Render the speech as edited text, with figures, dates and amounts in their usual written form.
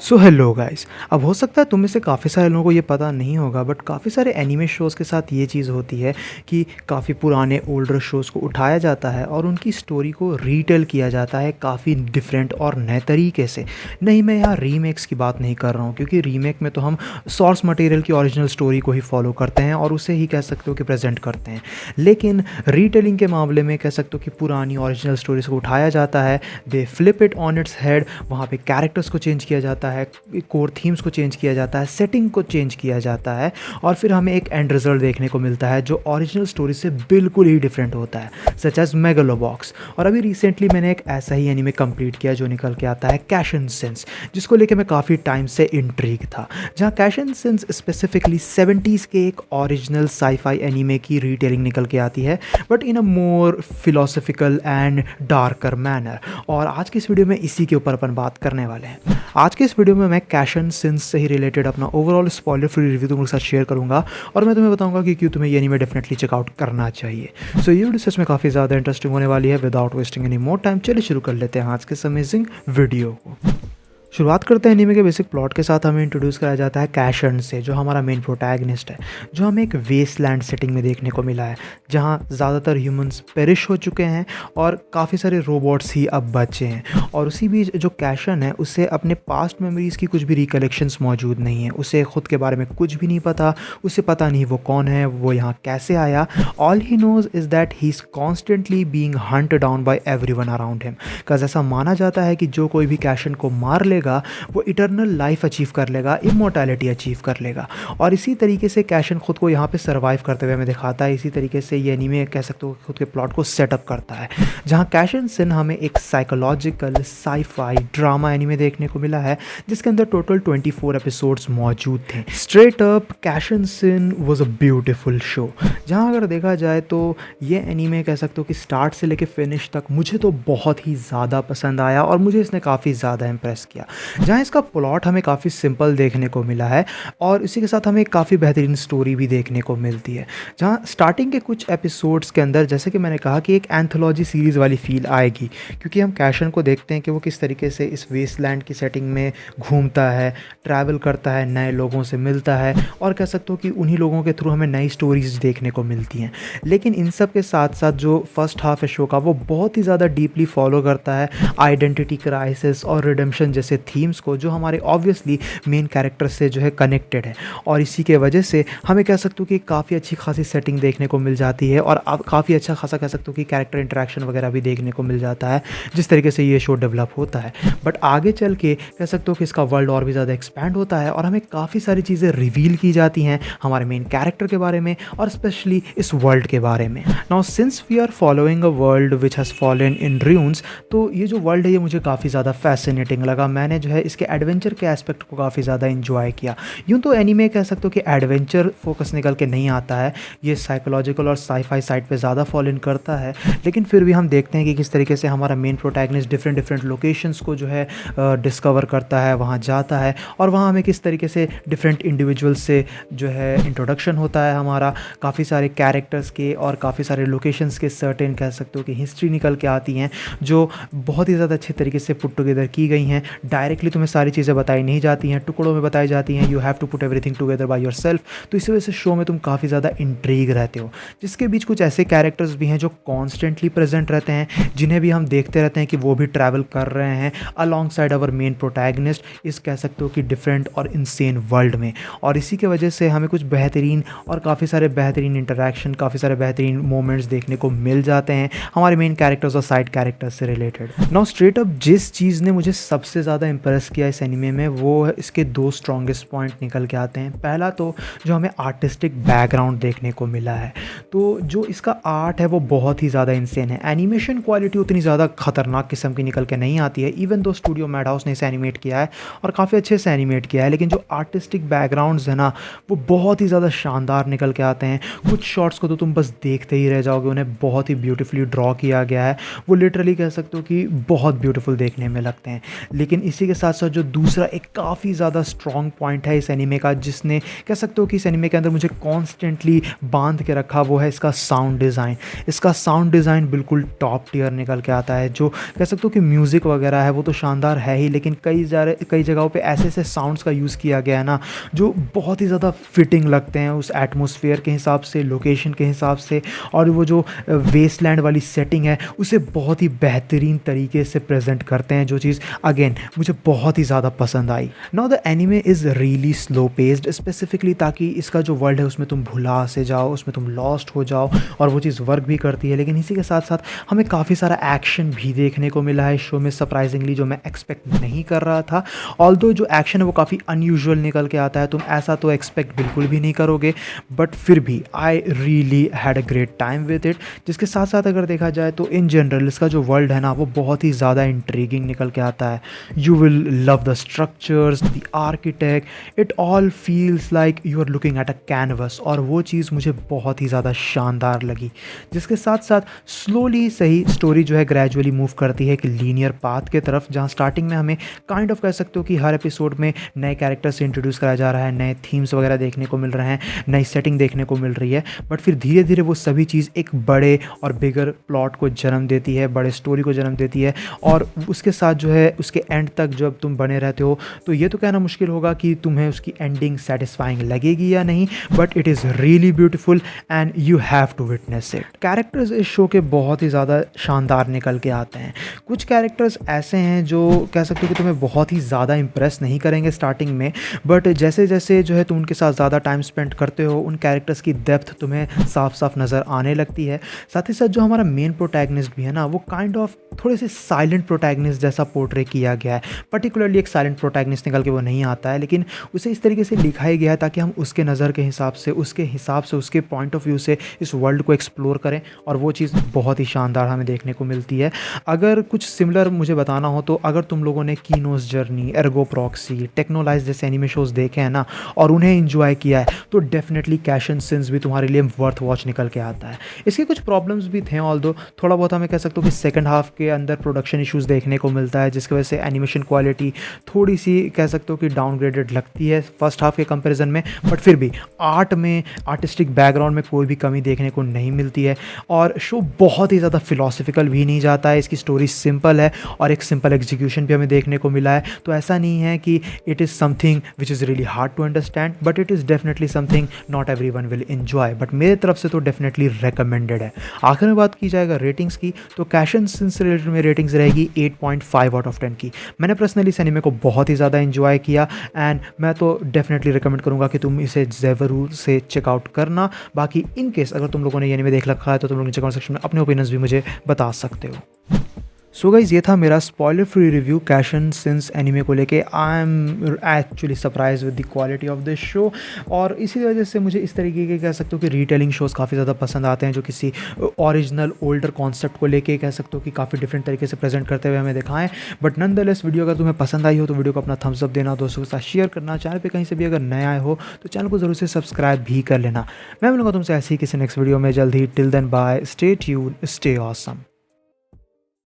So hello guys. अब हो सकता है तुम में से काफ़ी सारे लोगों को ये पता नहीं होगा, बट काफ़ी सारे एनीमे शोज़ के साथ ये चीज़ होती है कि काफ़ी पुराने ओल्डर शोज़ को उठाया जाता है और उनकी स्टोरी को रीटेल किया जाता है काफ़ी डिफरेंट और नए तरीके से। नहीं, मैं यहाँ रीमेक्स की बात नहीं कर रहा हूँ, क्योंकि रीमेक में तो हम सोर्स मटेरियल की ओरिजिनल स्टोरी को ही फॉलो करते हैं और उसे ही कह सकते हो कि प्रेजेंट करते हैं। लेकिन रीटेलिंग के मामले में कह सकते हो कि पुरानी ओरिजिनल स्टोरीज को उठाया जाता है, they flip it on its head. वहाँ पे कैरेक्टर्स को चेंज किया जाता है, कोर थीम्स को चेंज किया जाता है, सेटिंग को चेंज किया जाता है और फिर हमें एक एंड रिजल्ट देखने को मिलता है जो ओरिजिनल स्टोरी से बिल्कुल ही डिफरेंट होता है, सच एज मेगालोबॉक्स। और अभी रिसेंटली मैंने एक ऐसा ही एनीमे कंप्लीट किया जो निकल के आता है कैश एंड सिंस, जिसको लेके मैं काफ़ी टाइम से इंट्रीग था। जहाँ cash and since specifically 70s के एक ओरिजिनल साईफाई एनीमे की रीटेलिंग निकल के आती है, but in a more philosophical and darker manner. और आज की इस वीडियो में इसी के ऊपर अपन बात करने वाले हैं। आज के इस वीडियो में मैं कैश एंड सिंस से ही रिलेटेड अपना ओवरऑल स्पॉइलर फ्री रिव्यू तुम्हारे साथ शेयर करूंगा और मैं तुम्हें बताऊंगा कि क्यों तुम्हें ये एनीमे डेफिनेटली चेकआउट करना चाहिए। सो ये वीडियो सच में काफ़ी ज़्यादा इंटरेस्टिंग होने वाली है। Without wasting any more time, चलिए शुरू कर लेते हैं आज के इस अमेजिंग वीडियो को। शुरुआत करते हैं एनीमे के बेसिक प्लॉट के साथ। हमें इंट्रोड्यूस कराया जाता है कैश एंड से, जो हमारा मेन प्रोटैगनिस्ट है, जो हमें एक वेस्टलैंड सेटिंग में देखने को मिला है, जहाँ ज़्यादातर ह्यूमंस पेरिश हो चुके हैं और काफ़ी सारे रोबोट्स ही अब बचे हैं। और उसी बीच जो कैशन है उसे अपने पास्ट मेमोरीज़ की कुछ भी रिकलेक्शंस मौजूद नहीं है, उसे खुद के बारे में कुछ भी नहीं पता, उसे पता नहीं वो कौन है, वो यहाँ कैसे आया। All he knows is that he is constantly being Hunt down by everyone around him. Because ऐसा माना जाता है कि जो कोई भी कैशन को मार लेगा वो इटर्नल लाइफ अचीव कर लेगा, इमोर्टैलिटी अचीव कर लेगा। और इसी तरीके से कैशन खुद को यहाँ पे सर्वाइव करते हुए हमें दिखाता है। इसी तरीके से ये एनीमे कह सकते हो खुद के प्लॉट को सेटअप करता है, जहाँ कैशन सिन हमें एक साइकोलॉजिकल साईफाई ड्रामा एनीमे देखने को मिला है, जिसके अंदर टोटल 24 एपिसोड्स मौजूद थे। स्ट्रेट अप कैशन सिन वाज अ ब्यूटीफुल शो, जहाँ अगर देखा जाए तो ये एनीमे कह सकते हो कि स्टार्ट से लेके फिनिश तक मुझे तो बहुत ही ज़्यादा पसंद आया और मुझे इसने काफ़ी ज़्यादा इम्प्रेस किया। जहाँ इसका प्लॉट हमें काफ़ी सिंपल देखने को मिला है और इसी के साथ हमें काफ़ी बेहतरीन स्टोरी भी देखने को मिलती है। जहाँ स्टार्टिंग के कुछ एपिसोड्स के अंदर, जैसे कि मैंने कहा, कि एक एंथोलॉजी सीरीज़ वाली फील आएगी, क्योंकि हम कैशन को देखते हैं कि वो किस तरीके से इस वेस्टलैंड की सेटिंग में घूमता है, ट्रैवल करता है, नए लोगों से मिलता है और कह सकते हो कि उन्हीं लोगों के थ्रू हमें नई स्टोरीज देखने को मिलती हैं। लेकिन इन सब के साथ साथ जो फर्स्ट हाफ है शो का, वो बहुत ही ज़्यादा डीपली फॉलो करता है आइडेंटिटी क्राइसिस और रिडेम्पशन जैसे थीम्स को, जो हमारे ऑब्वियसली मेन कैरेक्टर से जो है कनेक्टेड है। और इसी के वजह से हमें कह सकते हो कि काफ़ी अच्छी खासी सेटिंग देखने को मिल जाती है और अब काफ़ी अच्छा खासा कह सकते हो कि कैरेक्टर इंटरेक्शन वगैरह भी देखने को मिल जाता है, जिस तरीके से ये शो डेवलप होता है। बट आगे चल के कह सकते हो कि इसका वर्ल्ड और भी ज़्यादा एक्सपैंड होता है और हमें काफ़ी सारी चीज़ें रिवील की जाती हैं हमारे मेन कैरेक्टर के बारे में और स्पेशली इस वर्ल्ड के बारे में। Now since we are following a world which has fallen in dunes, तो ये जो वर्ल्ड है ये मुझे काफ़ी ज़्यादा फैसिनेटिंग लगा। मैंने जो है इसके एडवेंचर के एस्पेक्ट को काफ़ी ज़्यादा इंजॉय किया। यूँ तो एनीमे कह सकते हो कि एडवेंचर फोकस निकल के नहीं आता है, ये साइकोलॉजिकल और साईफाई साइड पे ज़्यादा फॉलो इन करता है, लेकिन फिर भी हम देखते हैं कि किस तरीके से हमारा मेन प्रोटैगनिस्ट डिफरेंट लोकेशंस को जो है डिस्कवर करता है, वहाँ जाता है और वहाँ हमें किस तरीके से डिफरेंट इंडिविजुअल से जो है इंट्रोडक्शन होता है हमारा, काफ़ी सारे कैरेक्टर्स के और काफ़ी सारे लोकेशंस के सर्टेन कह सकते हो कि हिस्ट्री निकल के आती हैं, जो बहुत ही ज़्यादा अच्छे तरीके से पुट टुगेदर की गई हैं। डायरेक्टली तुम्हें सारी चीज़ें बताई नहीं जाती हैं, टुकड़ों में बताई जाती हैं। You have to put everything together by yourself. तो इसी वजह से शो में तुम काफ़ी ज़्यादा इंट्रीग रहते हो, जिसके बीच कुछ ऐसे कैरेक्टर्स भी हैं जो कॉन्स्टेंटली प्रेजेंट रहते हैं, जिन्हें भी हम देखते रहते हैं कि वो भी ट्रैवल कर रहे हैं along side our main protagonist इस कह सकते हो कि डिफरेंट और इंसेन वर्ल्ड में। और इसी के वजह से हमें कुछ बेहतरीन और काफ़ी सारे बेहतरीन इंटरेक्शन, काफ़ी सारे बेहतरीन मोमेंट्स देखने को मिल जाते हैं हमारे मेन कैरेक्टर्स और साइड कैरेक्टर्स से रिलेटेड। नाउ स्ट्रेट अप जिस चीज़ ने मुझे सबसे ज़्यादा इंप्रेस किया इस एनीमे में, वो है इसके दो स्ट्रॉन्गेस्ट पॉइंट निकल के आते हैं। पहला तो जो हमें आर्टिस्टिक बैकग्राउंड देखने को मिला है, तो जो इसका आर्ट है वो बहुत ही ज़्यादा इंसेन है। एनिमेशन क्वालिटी उतनी ज़्यादा खतरनाक किस्म की निकल के नहीं आती है, इवन दो स्टूडियो मैडहाउस ने इसे एनिमेट किया है और काफ़ी अच्छे से एनिमेट किया है, लेकिन जो आर्टिस्टिक बैकग्राउंड्स है ना, वो बहुत ही ज़्यादा शानदार निकल के आते हैं। कुछ शॉट्स को तो तुम बस देखते ही रह जाओगे, उन्हें बहुत ही ब्यूटीफुली ड्रॉ किया गया है। वो लिटरली कह सकते हो कि बहुत ब्यूटीफुल देखने में लगते हैं। लेकिन इसी के साथ साथ जो दूसरा एक काफ़ी ज़्यादा स्ट्रॉन्ग पॉइंट है इस एनीमे का, जिसने कह सकते हो कि इस एनीमे के अंदर मुझे कॉन्स्टेंटली बांध के रखा, वो है इसका साउंड डिज़ाइन। इसका साउंड डिज़ाइन बिल्कुल टॉप टियर निकल के आता है। जो कह सकते हो कि म्यूज़िक वगैरह है वो तो शानदार है ही, लेकिन कई जगहों पे ऐसे ऐसे साउंड्स का यूज़ किया गया है ना जो बहुत ही ज़्यादा फिटिंग लगते हैं उस एटमॉस्फेयर के हिसाब से, लोकेशन के हिसाब से, और वो जो वेस्टलैंड वाली सेटिंग है उसे बहुत ही बेहतरीन तरीके से प्रेजेंट करते हैं, जो चीज़ अगेन मुझे बहुत ही ज़्यादा पसंद आई। Now the anime is really slow paced, specifically ताकि इसका जो वर्ल्ड है उसमें तुम भुला से जाओ, उसमें तुम लॉस्ट हो जाओ, और वो चीज़ वर्क भी करती है। लेकिन इसी के साथ साथ हमें काफ़ी सारा एक्शन भी देखने को मिला है इस शो में, सरप्राइजिंगली, जो मैं एक्सपेक्ट नहीं कर रहा था। ऑल्दो जो एक्शन है वो काफ़ी अनयूजुअल निकल के आता है, तुम ऐसा तो एक्सपेक्ट बिल्कुल भी नहीं करोगे, बट फिर भी I really had a great time with it. जिसके साथ साथ अगर देखा जाए तो इन जनरल इसका जो वर्ल्ड है ना वो बहुत ही ज़्यादा इंट्रीगिंग निकल के आता है। You will love the structures, the architect, it all feels like you are looking at a canvas, और वो चीज़ मुझे बहुत ही ज़्यादा शानदार लगी। जिसके साथ साथ स्लोली सही स्टोरी जो है ग्रेजुअली मूव करती है एक लीनियर पाथ के तरफ, जहाँ स्टार्टिंग में हमें काइंड ऑफ कह सकते हो कि हर एपिसोड में नए कैरेक्टर्स से इंट्रोड्यूस कराया जा रहा है, नए थीम्स वगैरह देखने को मिल रहे हैं, नई सेटिंग देखने को मिल रही है, बट फिर धीरे धीरे वो सभी चीज़ एक बड़े और बिगर प्लॉट को जन्म देती है, बड़े स्टोरी को जन्म देती है, और उसके साथ जो है उसके एंड तक जब तुम बने रहते हो तो ये तो कहना मुश्किल होगा कि तुम्हें उसकी एंडिंग सेटिस्फाइंग लगेगी या नहीं, but it is really beautiful and you have to witness it. Characters इस शो के बहुत ही ज़्यादा शानदार निकल के आते हैं। कुछ कैरेक्टर्स ऐसे हैं जो कह सकते हो कि तुम्हें बहुत ही ज़्यादा इंप्रेस नहीं करेंगे स्टार्टिंग में, बट जैसे जैसे जो है तुम उनके साथ ज़्यादा टाइम स्पेंड करते हो उन कैरेक्टर्स की डेप्थ तुम्हें साफ साफ नज़र आने लगती है। साथ ही साथ जो हमारा मेन प्रोटैगनिस्ट भी है ना वो काइंड ऑफ थोड़े से साइलेंट प्रोटैगनिस्ट जैसा पोर्ट्रे किया गया है। पर्टिकुलरली एक साइलेंट प्रोटैगनिस्ट निकल के वो नहीं आता है, लेकिन उसे इस तरीके से लिखाया गया है ताकि हम उसके नज़र के हिसाब से, उसके पॉइंट ऑफ व्यू से इस वर्ल्ड को एक्सप्लोर करें, और वो चीज़ बहुत ही शानदार हमें देखने को मिलती है। अगर कुछ सिमिलर मुझे बताना हो तो अगर तुम लोगों ने कीनोस जर्नी, एर्गो प्रॉक्सी, टेक्नोलाइज जैसे एनिमे शोज़ देखे हैं ना और उन्हें एंजॉय किया है तो डेफिनेटली कैश एंड सिंस भी तुम्हारे लिए वर्थ वॉच निकल के आता है। इसके कुछ प्रॉब्लम्स भी थे, ऑल्दो थोड़ा बहुत हमें कह सकते हो कि सेकंड हाफ के अंदर प्रोडक्शन इश्यूज़ देखने को मिलता है, जिसकी वजह से एनिमेशन क्वालिटी थोड़ी सी कह सकते हो कि डाउनग्रेडेड लगती है फर्स्ट हाफ के कंपैरिजन में, बट फिर भी आर्ट में, आर्टिस्टिक बैकग्राउंड में कोई भी कमी देखने को नहीं मिलती है, और शो बहुत ही ज़्यादा फिलोसफिकल भी नहीं जाता है। इसकी स्टोरी सिंपल है और एक सिंपल एग्जीक्यूशन भी हमें देखने को मिला है, तो ऐसा नहीं है कि it is something which is really hard to understand, but it is definitely something not everyone will enjoy, but मेरे तरफ से तो डेफिनेटली रिकमेंडेड है। आखिर में बात की जाएगा रेटिंग्स की, तो कैश एंड सिंस रिलेटेड में रेटिंग्स रहेगी 8.5 आउट ऑफ 10 की। मैंने पर्सनली इस एनीमे को बहुत ही ज़्यादा एंजॉय किया, एंड मैं तो डेफिनेटली रिकमेंड करूँगा कि तुम इसे ज़रूर से चेकआउट करना। बाकी इन केस अगर तुम लोगों ने ये एनीमे देख रखा है तो तुम लोग नीचे कमेंट सेक्शन में अपने ओपिनियंस भी मुझे बता सकते हो। सो गाइज़, ये था मेरा spoiler free review cash and since anime को लेके। I am actually surprise with the quality of this show, और इसी वजह से मुझे इस तरीके के कह सकते हो कि रीटेलिंग शोज़ काफ़ी ज़्यादा पसंद आते हैं, जो किसी ओरिजिनल ओल्डर कॉन्सेप्ट को लेके कह सकते हो कि काफ़ी डिफरेंट तरीके से प्रेजेंट करते हुए हमें दिखाएं। बट नॉनदलेस वीडियो अगर तुम्हें पसंद आई हो तो वीडियो को अपना थम्स अप देना, दोस्तों के साथ शेयर करना, चैनल पे कहीं से भी अगर नया आए हो तो चैनल को ज़रूर से सब्सक्राइब भी कर लेना। मैं मिलूंगा तुमसे ऐसी किसी नेक्स्ट वीडियो में जल्द ही। Till then bye, stay tuned, stay awesome.